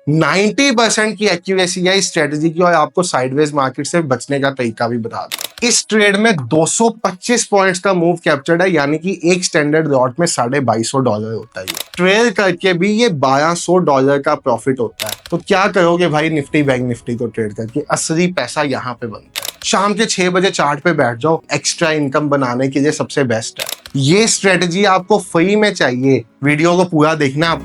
90% की एक्यूरेसी है इस स्ट्रेटजी की, और आपको साइडवेज मार्केट से बचने का तरीका भी बता दूं। इस ट्रेड में 225 पॉइंट्स का मूव कैप्चर्ड है, यानी कि एक स्टैंडर्ड लॉट में $2250 होता है। ट्रेड करके भी ये $1200 का प्रॉफिट होता है। तो क्या करोगे भाई निफ्टी बैंक निफ्टी को ट्रेड करके? असली पैसा यहाँ पे बनता है। शाम के 6 बजे चार्ट पे बैठ जाओ, एक्स्ट्रा इनकम बनाने के लिए सबसे बेस्ट है। ये स्ट्रेटजी आपको फ्री में चाहिए, वीडियो को पूरा देखना।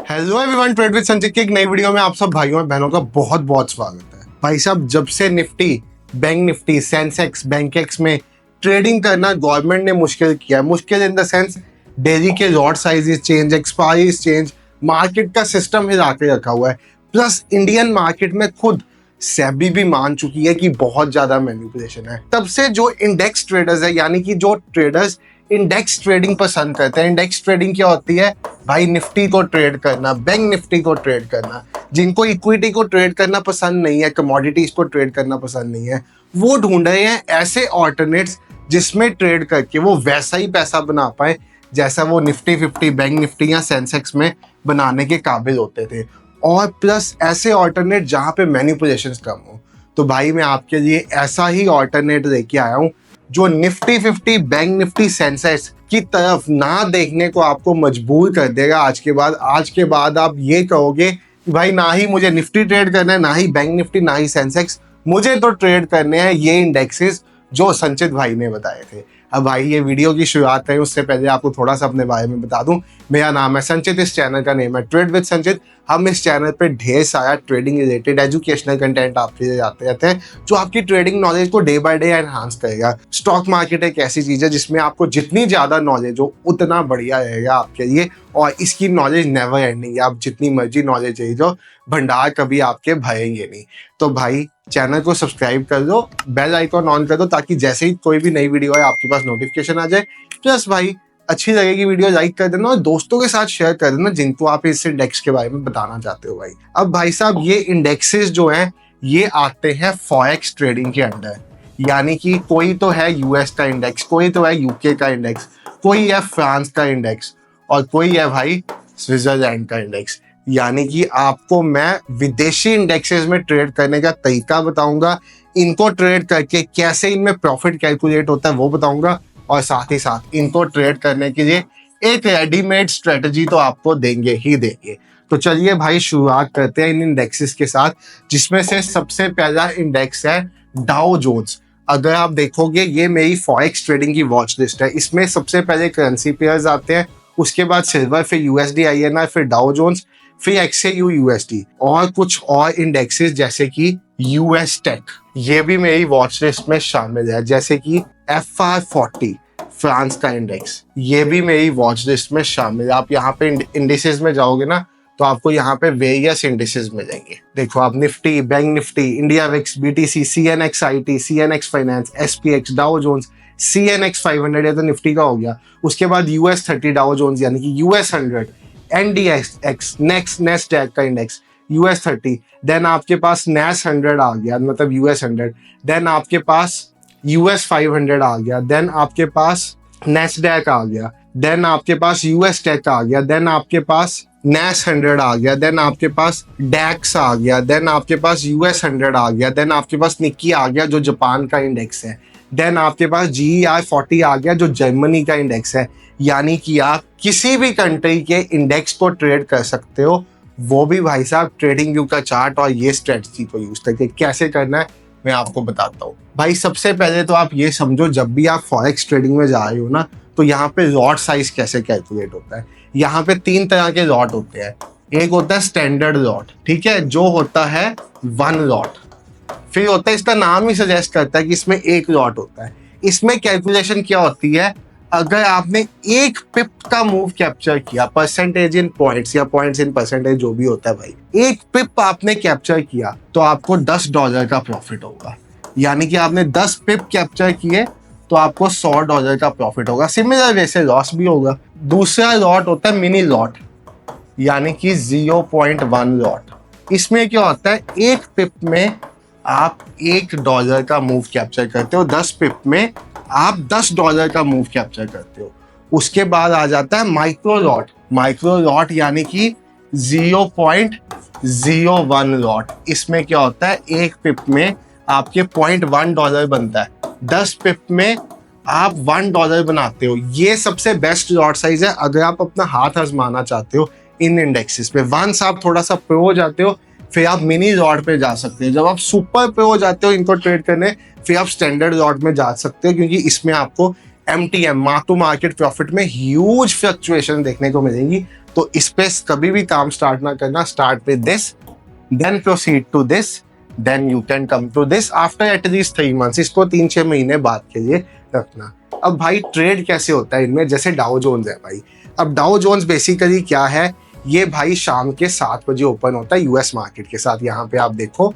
हेलो एवरीवन, ट्रेड विद संचित की एक नई वीडियो में आप सब भाइयों और बहनों का बहुत बहुत स्वागत है। भाई साहब, जब से Nifty bank Nifty Sensex Bankex में ट्रेडिंग करना गवर्नमेंट ने मुश्किल किया, मुश्किल इन द सेंस डेली के lot sizes change, expiry change, market का सिस्टम हिला के रखा हुआ है। प्लस इंडियन मार्केट में खुद सेबी भी मान चुकी है कि बहुत ज्यादा मैनिपुलेशन है। तब से जो इंडेक्स ट्रेडर्स है, यानी कि जो ट्रेडर्स इंडेक्स ट्रेडिंग पसंद करते हैं। इंडेक्स ट्रेडिंग क्या होती है भाई? निफ्टी को ट्रेड करना, बैंक निफ्टी को ट्रेड करना। जिनको इक्विटी को ट्रेड करना पसंद नहीं है, कमोडिटीज को ट्रेड करना पसंद नहीं है, वो ढूंढ रहे हैं ऐसे ऑल्टरनेट्स जिसमें ट्रेड करके वो वैसा ही पैसा बना पाए जैसा वो निफ्टी 50 बैंक निफ्टी या सेंसेक्स में बनाने के काबिल होते थे। और प्लस ऐसे ऑल्टरनेट जहां पे मैनिपुलेशंस कम हो। तो भाई मैं आपके लिए ऐसा ही ऑल्टरनेट लेके आया हूं जो निफ्टी 50 बैंक निफ्टी सेंसेक्स की तरफ ना देखने को आपको मजबूर कर देगा। आज के बाद आप ये कहोगे कि भाई ना ही मुझे निफ्टी ट्रेड करना है, ना ही बैंक निफ्टी, ना ही सेंसेक्स, मुझे तो ट्रेड करने हैं ये इंडेक्सेस जो संचित भाई ने बताए थे। अब भाई ये वीडियो की शुरुआत करें उससे पहले आपको थोड़ा सा अपने बारे में बता दूं। मेरा नाम है संचित, इस चैनल का नेम है ट्रेड विद संचित। हम इस चैनल पे ढेर सारा ट्रेडिंग रिलेटेड एजुकेशनल कंटेंट आपके लिए आते रहते हैं जो आपकी ट्रेडिंग नॉलेज को डे बाय डे एनहांस करेगा। स्टॉक मार्केट एक ऐसी चीज है जिसमें आपको जितनी ज्यादा नॉलेज हो उतना बढ़िया रहेगा आपके लिए, और इसकी नॉलेज नेवर एंडिंग है। आप जितनी मर्जी नॉलेज चाहिए जो भंडार कभी आपके भरेंगे नहीं। तो भाई चैनल को सब्सक्राइब कर दो, बेल आइकॉन ऑन कर दो, ताकि जैसे ही कोई भी नई वीडियो है आपके पास नोटिफिकेशन आ जाए। प्लस भाई अच्छी लगेगी वीडियो, लाइक कर देना और दोस्तों के साथ शेयर कर देना जिनको आप इस इंडेक्स के बारे में बताना चाहते हो भाई। अब भाई साहब ये इंडेक्सेस जो हैं ये आते हैं फॉरेक्स ट्रेडिंग के अंडर, यानी कि कोई तो है यूएस का इंडेक्स, कोई तो है यूके का इंडेक्स, कोई है फ्रांस का इंडेक्स, और कोई है भाई स्विट्जरलैंड का इंडेक्स। यानी कि आपको मैं विदेशी इंडेक्सेस में ट्रेड करने का तरीका बताऊंगा, इनको ट्रेड करके कैसे इनमें प्रॉफिट कैलकुलेट होता है वो बताऊंगा, और साथ ही साथ इनको ट्रेड करने के लिए एक रेडीमेड स्ट्रेटजी तो आपको देंगे ही देंगे। तो चलिए भाई शुरुआत करते हैं इन इंडेक्सेस के साथ, जिसमें से सबसे पहला इंडेक्स है डाउ जोन्स। अगर आप देखोगे ये मेरी फॉरेक्स ट्रेडिंग की वॉच लिस्ट है। इसमें सबसे पहले करेंसी पेयर्स आते हैं, उसके बाद सिल्वर, फिर यूएसडी INR, फिर डाउ जोन्स, फिर XAU USD और कुछ और इंडेक्सेस जैसे कि US टेक, ये भी मेरी वॉच लिस्ट में शामिल है। जैसे कि FR40 फ्रांस का इंडेक्स, ये भी मेरी वॉच लिस्ट में शामिल है। आप यहाँ पे इंडिसेस में जाओगे ना तो आपको यहाँ पे वेरियस इंडिसेस मिलेंगे। देखो आप Nifty, bank Nifty, India VIX, BTC, CNX IT, CNX finance, SPX, Dow Jones, CNX 500, ये तो निफ्टी का हो गया। उसके बाद US 30 डाउ जोन्स यानी कि US 100, NDX नेस्डैक का इंडेक्स US 30, देन आपके पास NAS 100 आ गया, मतलब US 100, देन आपके पास US 500 आ गया, देन आपके पास नेस्डैक आ गया, देन आपके पास US टेक आ गया, देन आपके पास NAS 100 आ गया, देन आपके पास DAX आ गया, देन आपके पास US 100 आ गया, देन आपके पास निक्की आ गया जो जापान का इंडेक्स है, देन आपके पास GEI 40 आ गया जो जर्मनी का इंडेक्स है। यानी कि आप किसी भी कंट्री के इंडेक्स को ट्रेड कर सकते हो, वो भी भाई साहब ट्रेडिंग व्यू का चार्ट और ये स्ट्रेटजी को यूज करके। कैसे करना है मैं आपको बताता हूँ। भाई सबसे पहले तो आप ये समझो, जब भी आप फॉरेक्स ट्रेडिंग में जा रहे हो ना तो यहाँ पे लॉट साइज कैसे कैलकुलेट होता है। यहाँ पे 3 तरह के लॉट होते हैं। एक होता है स्टैंडर्ड लॉट, ठीक है, जो होता है 1 लॉट। फिर होता है, इसका नाम ही सजेस्ट करता है कि इसमें 1 लॉट होता है। इसमें कैलकुलेशन क्या होती है, अगर आपने 1 पिप का मूव कैप्चर किया, परसेंटेज इन पॉइंट्स या पॉइंट्स इन परसेंटेज जो भी होता है भाई, 1 पिप आपने कैप्चर किया तो आपको $10 का प्रॉफिट होगा। यानी कि आपने 10 पिप कैप्चर किए तो आपको $100 का प्रॉफिट होगा। सिमिलर वैसे लॉस भी होगा। दूसरा लॉट होता है मिनी लॉट, यानी कि 0.1 लॉट। इसमें क्या होता है, 1 पिप में आप $1 का मूव कैप्चर करते हो, 10 पिप में आप $10 का मूव कैप्चर करते हो। उसके बाद आ जाता है माइक्रो लॉट। माइक्रो लॉट यानी कि 0.01 लॉट। इसमें क्या होता है, एक पिप में आपके $0.1 बनता है, 10 पिप में आप $1 बनाते हो। ये सबसे बेस्ट लॉट साइज है अगर आप अपना हाथ आजमाना चाहते हो इन इंडेक्सेस पे। वंस आप थोड़ा सा प्रो हो जाते हो फिर आप मिनी लॉट पे जा सकते हो। जब आप सुपर प्रो हो जाते हो इनको ट्रेड करने, फिर आप स्टैंडर्ड लॉट में जा सकते हो, क्योंकि इसमें आपको MTM mark to market profit में ह्यूज फ्लक्चुएशन देखने को मिलेंगी। तो इस पे कभी भी काम स्टार्ट ना करना। Start with this, then proceed to this, then you can come to this after at least 3 months. इसको 3-6 महीने बाद के लिए रखना। अब भाई ट्रेड कैसे होता है इनमें, जैसे डाउ जोन्स है भाई। अब डाउ जोन्स बेसिकली क्या है, ये भाई शाम के 7 बजे ओपन होता है यूएस मार्केट के साथ। यहाँ पे आप देखो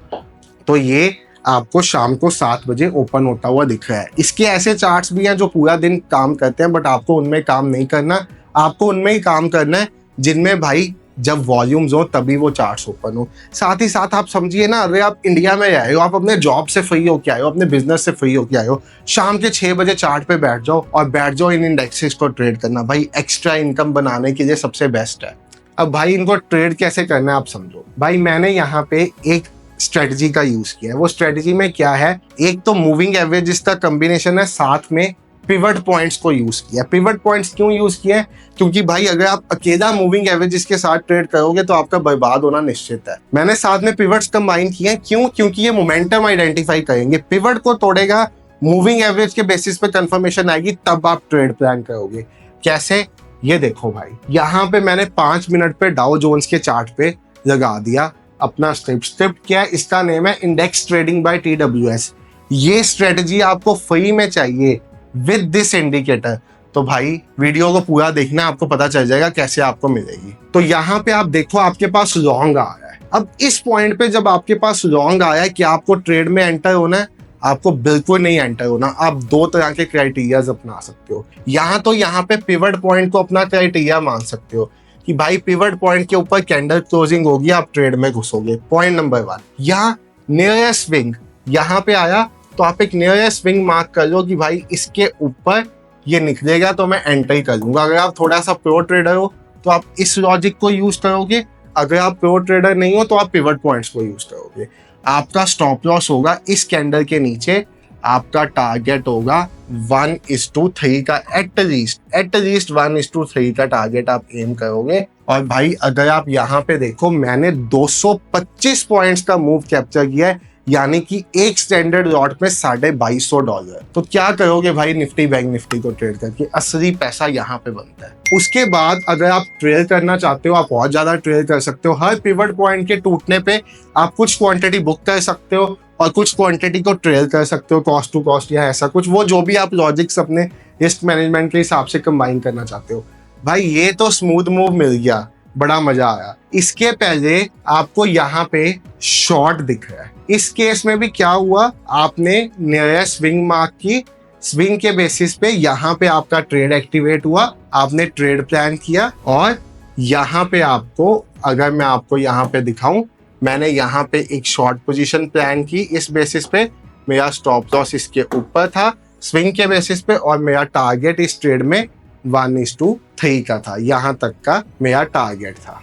तो ये आपको शाम को 7 बजे ओपन होता हुआ दिख रहा है। इसके ऐसे चार्ट्स भी हैं जो पूरा दिन काम करते हैं, बट आपको उनमें काम नहीं करना। आपको उनमें ही काम करना है जिनमें भाई जब वॉल्यूम्स हो तभी वो चार्ट्स ओपन हो। साथ ही साथ आप समझिए ना, अगर आप इंडिया में आए हो, आप अपने जॉब से फ्री होके आए हो, अपने बिजनेस से फ्री होके आए हो, शाम के 6 बजे चार्ट पे बैठ जाओ और बैठ जाओ इन इंडेक्सेस को ट्रेड करना। भाई एक्स्ट्रा इनकम बनाने के लिए सबसे बेस्ट है। अब भाई इनको ट्रेड कैसे करना है आप समझो। भाई मैंने यहाँ पे एक स्ट्रेटजी का यूज किया है। वो स्ट्रेटजी में क्या है, एक तो मूविंग एवरेजेस का कॉम्बिनेशन है, साथ में पिवट पॉइंट्स को यूज किया। पिवट पॉइंट्स क्यों यूज किए हैं, क्योंकि भाई अगर आप अकेला मूविंग एवरेजेस के साथ ट्रेड करोगे तो आपका बर्बाद होना निश्चित है। मैंने साथ में पिवट्स कंबाइन किए हैं। क्यों, क्योंकि ये मोमेंटम आइडेंटिफाई करेंगे। पिवट को तोड़ेगा, मूविंग एवरेज के बेसिस पे कंफर्मेशन आएगी, तब आप ट्रेड प्लान करोगे। कैसे, ये देखो भाई, यहाँ पे मैंने 5 मिनट पे डाउ जोन्स के चार्ट पे लगा दिया अपना स्क्रिप्ट क्या है, इसका नेम है इंडेक्स ट्रेडिंग बाय TWS। ये स्ट्रेटजी आपको फ्री में चाहिए विद दिस इंडिकेटर। तो भाई वीडियो को पूरा देखना, आपको पता चल जाएगा कैसे आपको मिलेगी। तो यहाँ पे आप देखो आपके पास लॉन्ग आ रहा है। अब इस पॉइंट पे जब आपके पास लॉन्ग आया है, कि आपको ट्रेड में एंटर होना है, आपको बिल्कुल नहीं एंटर होना। आप 2 तरह के क्राइटेरियाज अपना सकते हो। यहाँ पे पिवट पॉइंट को अपना क्राइटेरिया मान सकते हो कि भाई पिवट पॉइंट के ऊपर कैंडल क्लोजिंग होगी, आप ट्रेड में घुसोगे। Point number 1। यहाँ नियरेस्ट स्विंग यहाँ पे आया तो आप एक नियरेस्ट स्विंग मार्क कर लो कि भाई इसके ऊपर ये निकलेगा तो मैं एंटर ही कर लूंगा। अगर आप थोड़ा सा प्रो ट्रेडर हो तो आप इस लॉजिक को यूज करोगे। अगर आप प्रो ट्रेडर नहीं हो तो आप पिवट पॉइंट्स को यूज करोगे। आपका स्टॉप लॉस होगा इस कैंडल के नीचे। आपका टारगेट होगा 1:3 का, एटलीस्ट 1:3 का टारगेट आप एम करोगे। और भाई अगर आप यहाँ पे देखो, मैंने 225 पॉइंट्स का मूव कैप्चर किया है, यानी कि एक स्टैंडर्ड लॉट में $2250। तो क्या करोगे भाई निफ्टी बैंक निफ्टी को ट्रेड करके, असली पैसा यहाँ पे बनता है। उसके बाद अगर आप ट्रेड करना चाहते हो, आप बहुत ज्यादा ट्रेड कर सकते हो। हर पिवट पॉइंट के टूटने पे आप कुछ क्वांटिटी बुक कर सकते हो और कुछ क्वांटिटी को ट्रेड कर सकते हो, कॉस्ट टू कॉस्ट या ऐसा कुछ, वो जो भी आप लॉजिक्स अपने रिस्क मैनेजमेंट के हिसाब से कंबाइन करना चाहते हो। भाई ये तो स्मूथ मूव मिल गया, बड़ा मजा आया। इसके पहले आपको यहाँ पे शॉर्ट दिख रहा है। इस केस में भी क्या हुआ, आपने नियरेस्ट स्विंग मार्क की, स्विंग के बेसिस पे यहाँ पे आपका ट्रेड एक्टिवेट हुआ, आपने ट्रेड प्लान किया। और यहाँ पे आपको, अगर मैं आपको यहाँ पे दिखाऊं, मैंने यहाँ पे एक शॉर्ट पोजीशन प्लान की। इस बेसिस पे मेरा स्टॉप लॉस इसके ऊपर था स्विंग के बेसिस पे, और मेरा टारगेट इस ट्रेड में 1:3 का था। यहाँ तक का मेरा टारगेट था,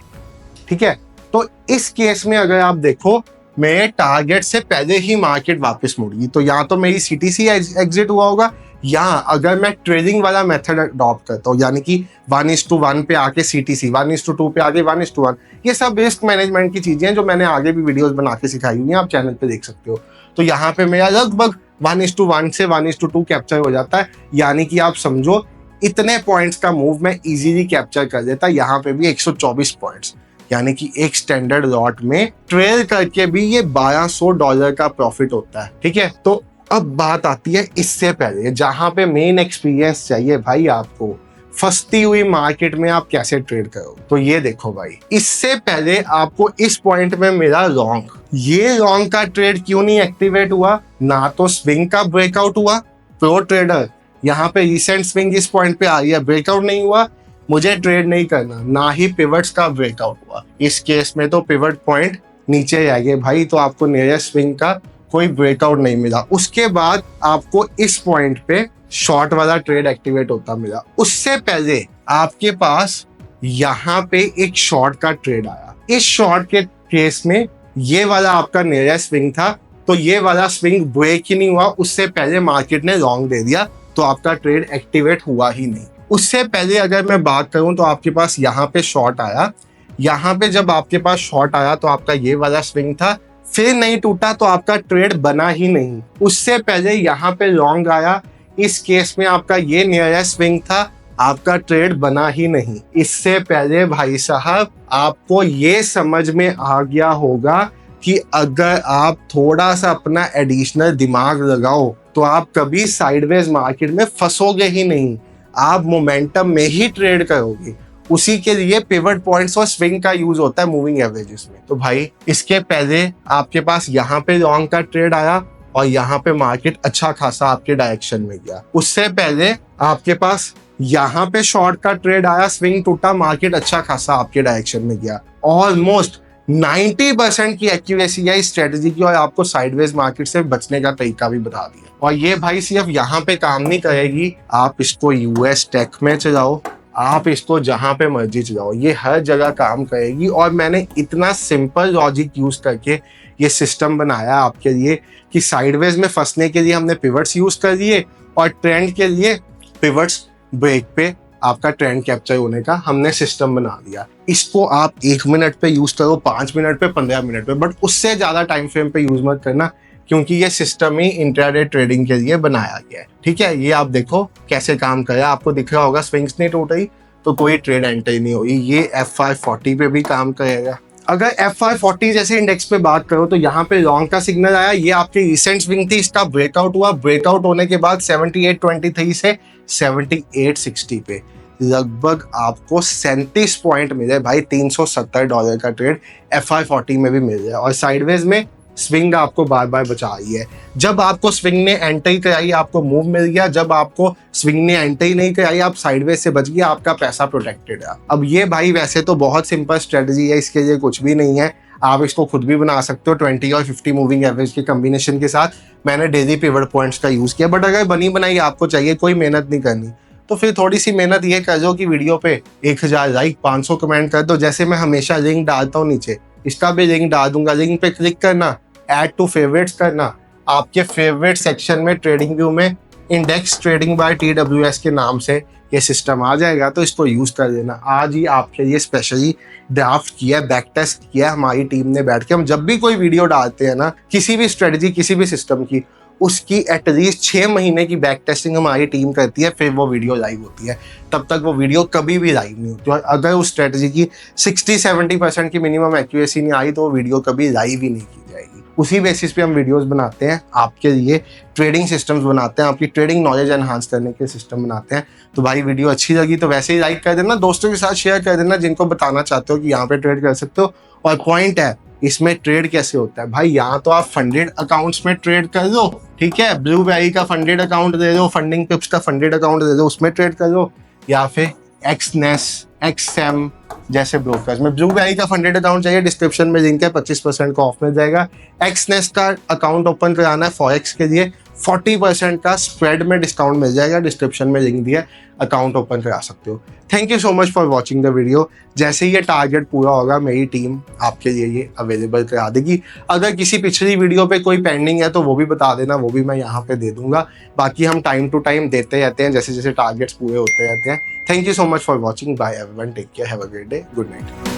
ठीक है। तो इस केस में अगर आप देखो, मेरे टारगेट से पहले ही मार्केट वापस मुड़ी। तो यहाँ तो मेरी CTC एग्जिट हुआ होगा। यहाँ अगर मैं ट्रेडिंग वाला मेथड अडॉप्ट करता हूँ, यानी कि 1:1 पे आके CTC, 1:2 पे आके 1:1, ये सब रिस्क मैनेजमेंट की चीजें हैं जो मैंने आगे भी वीडियोस बना के सिखाई हुई हैं, आप चैनल पे देख सकते हो। तो यहाँ पे मेरा लगभग 1:1 से 1:2 कैप्चर हो जाता है, यानी कि आप समझो इतने पॉइंट्स का मूव मैं इजीली कैप्चर कर देता। यहाँ पे भी 124 पॉइंट्स, यानी कि एक स्टैंडर्ड लॉट में ट्रेड करके भी ये $1200 का प्रॉफिट होता है, ठीक है। तो अब बात आती है इससे पहले, जहां पे मेन एक्सपीरियंस चाहिए भाई आपको, फंसती हुई मार्केट में आप कैसे ट्रेड करो। तो ये देखो भाई, इससे पहले आपको इस पॉइंट में मिला लॉन्ग। ये लॉन्ग का ट्रेड क्यों नहीं एक्टिवेट हुआ, ना तो स्विंग का ब्रेकआउट हुआ। प्रो ट्रेडर, यहाँ पे रिसेंट स्विंग इस पॉइंट पे आ रही है, ब्रेकआउट नहीं हुआ, मुझे ट्रेड नहीं करना। ना ही पिवट्स का ब्रेकआउट हुआ। इस केस में तो पिवट पॉइंट नीचे रह गए भाई, तो आपको नियरेस्ट स्विंग का कोई ब्रेकआउट नहीं मिला। उसके बाद आपको इस पॉइंट पे शॉर्ट वाला ट्रेड एक्टिवेट होता मिला। उससे पहले आपके पास यहाँ पे एक शॉर्ट का ट्रेड आया। इस शॉर्ट के केस में ये वाला आपका नियरेस्ट स्विंग था, तो ये वाला स्विंग ब्रेक ही नहीं हुआ, उससे पहले मार्केट ने लॉन्ग दे दिया, तो आपका ट्रेड एक्टिवेट हुआ ही नहीं। उससे पहले अगर मैं बात करूं तो आपके पास यहाँ पे शॉर्ट आया। यहाँ पे जब आपके पास शॉर्ट आया तो आपका ये वाला स्विंग था, फिर नहीं टूटा तो आपका ट्रेड बना ही नहीं। उससे पहले यहाँ पे लॉन्ग आया, इस केस में आपका ये नियरेस्ट स्विंग था, आपका ट्रेड बना ही नहीं। इससे पहले भाई साहब आपको ये समझ में आ गया होगा कि अगर आप थोड़ा सा अपना एडिशनल दिमाग लगाओ तो आप कभी साइडवेज मार्केट में फंसोगे ही नहीं, आप मोमेंटम में ही ट्रेड करोगे। उसी के लिए पिवट पॉइंट्स और स्विंग का यूज होता है मूविंग एवरेजेस में। तो भाई इसके पहले आपके पास यहाँ पे लॉन्ग का ट्रेड आया और यहाँ पे मार्केट अच्छा खासा आपके डायरेक्शन में गया। उससे पहले आपके पास यहाँ पे शॉर्ट का ट्रेड आया, स्विंग टूटा, मार्केट अच्छा खासा आपके डायरेक्शन में गया। ऑलमोस्ट 90% की एक्यूरेसी है इस स्ट्रेटेजी की, और आपको साइडवेज मार्केट से बचने का तरीका भी बता दिया। और ये भाई सिर्फ यहाँ पे काम नहीं करेगी, आप इसको यूएस टेक में चलाओ, आप इसको जहां पे मर्जी चलाओ, ये हर जगह काम करेगी। और मैंने इतना सिंपल लॉजिक यूज करके ये सिस्टम बनाया आपके लिए कि साइडवेज में फंसने के लिए हमने पिवट्स यूज कर लिए और ट्रेंड के लिए पिवट्स ब्रेक पे आपका ट्रेंड कैप्चर होने का हमने सिस्टम बना दिया। इसको आप 1 मिनट पे यूज करो, 5 मिनट पे, 15 मिनट पे, बट उससे ज्यादा टाइम फ्रेम पे यूज मत करना, क्योंकि ये सिस्टम ही इंट्राडे ट्रेडिंग के लिए बनाया गया है। ठीक है, ये आप देखो कैसे काम करे, आपको दिख रहा होगा स्विंग्स नहीं टूट रही तो कोई ट्रेड एंटर नहीं होगी। ये FI40 पे भी काम करेगा। अगर FI40 जैसे इंडेक्स पे बात करो तो यहाँ पे लॉन्ग का सिग्नल आया, ये आपकी रिसेंट स्विंग थी, इसका ब्रेकआउट हुआ, ब्रेकआउट होने के बाद 7823 से 7860 पे लगभग आपको 37 पॉइंट मिले भाई। $370 का ट्रेड FI40 में भी मिल जाए। और साइडवेज में स्विंग आपको बार बार बचा रही है। जब आपको स्विंग ने एंट्री कराई आपको मूव मिल गया, जब आपको स्विंग ने एंट्री नहीं कराई आप साइडवेज से बच गया, आपका पैसा प्रोटेक्टेड है। अब ये भाई वैसे तो बहुत सिंपल स्ट्रेटजी है, इसके लिए कुछ भी नहीं है, आप इसको खुद भी बना सकते हो 20 और 50 मूविंग एवरेज के कॉम्बिनेशन के साथ। मैंने डेली पिवट पॉइंट्स का यूज किया, बट अगर बनी बनाई आपको चाहिए, कोई मेहनत नहीं करनी, तो फिर थोड़ी सी मेहनत ये कर दो कि वीडियो पे 1000 लाइक, 500 कमेंट कर दो। जैसे मैं हमेशा लिंक डालता हूँ नीचे, इसका भी लिंक डाल दूंगा, लिंक पे क्लिक करना, ऐड टू फेवरेट्स करना, आपके फेवरेट सेक्शन में ट्रेडिंग व्यू में इंडेक्स ट्रेडिंग बाय TWS के नाम से ये सिस्टम आ जाएगा, तो इसको यूज कर लेना। आज ही आपके लिए स्पेशली ड्राफ्ट किया, बैक टेस्ट किया हमारी टीम ने बैठ के। हम जब भी कोई वीडियो डालते हैं ना, किसी भी स्ट्रेटजी, किसी भी सिस्टम की, उसकी एटलीस्ट 6 महीने की बैक टेस्टिंग हमारी टीम करती है, फिर वो वीडियो लाइव होती है। तब तक वो वीडियो कभी भी लाइव नहीं होती। और अगर उस स्ट्रेटजी की 60-70% की मिनिमम एक्यूरेसी नहीं आई तो वो वीडियो कभी लाइव ही नहीं की जाएगी। उसी बेसिस पे हम वीडियोस बनाते हैं, आपके लिए ट्रेडिंग सिस्टम्स बनाते हैं, आपकी ट्रेडिंग नॉलेज एनहांस करने के सिस्टम बनाते हैं। तो भाई वीडियो अच्छी लगी तो वैसे ही लाइक कर देना, दोस्तों के साथ शेयर कर देना जिनको बताना चाहते हो कि यहाँ पे ट्रेड कर सकते हो। और पॉइंट है, इसमें ट्रेड कैसे होता है भाई, यहाँ तो आप फंडेड अकाउंट्स में ट्रेड कर लो, ठीक है, ब्लूबेरी का फंडेड अकाउंट दे दो, फंडिंग पिप्स का फंडेड अकाउंट दे दो, उसमें ट्रेड कर लो, या फिर एक्सनेस, XM जैसे ब्रोकर्स में। ब्लूबेरी का फंडेड अकाउंट चाहिए, डिस्क्रिप्शन में लिंक है, 25% का ऑफ मिल जाएगा। एक्सनेस का अकाउंट ओपन कराना है फॉरेक्स के लिए, 40% का स्प्रेड में डिस्काउंट मिल जाएगा, डिस्क्रिप्शन में लिंक दिया, अकाउंट ओपन करा सकते हो। Thank you so much for watching the video. जैसे ही ये टारगेट पूरा होगा मेरी टीम आपके लिए ये अवेलेबल करा देगी। अगर किसी पिछली वीडियो पे कोई पेंडिंग है तो वो भी बता देना, वो भी मैं यहाँ पे दे दूंगा। बाकी हम टाइम टू टाइम देते रहते हैं जैसे जैसे टारगेट्स पूरे होते रहते हैं। Thank you so much for watching, bye everyone, take care, have a great day, good night.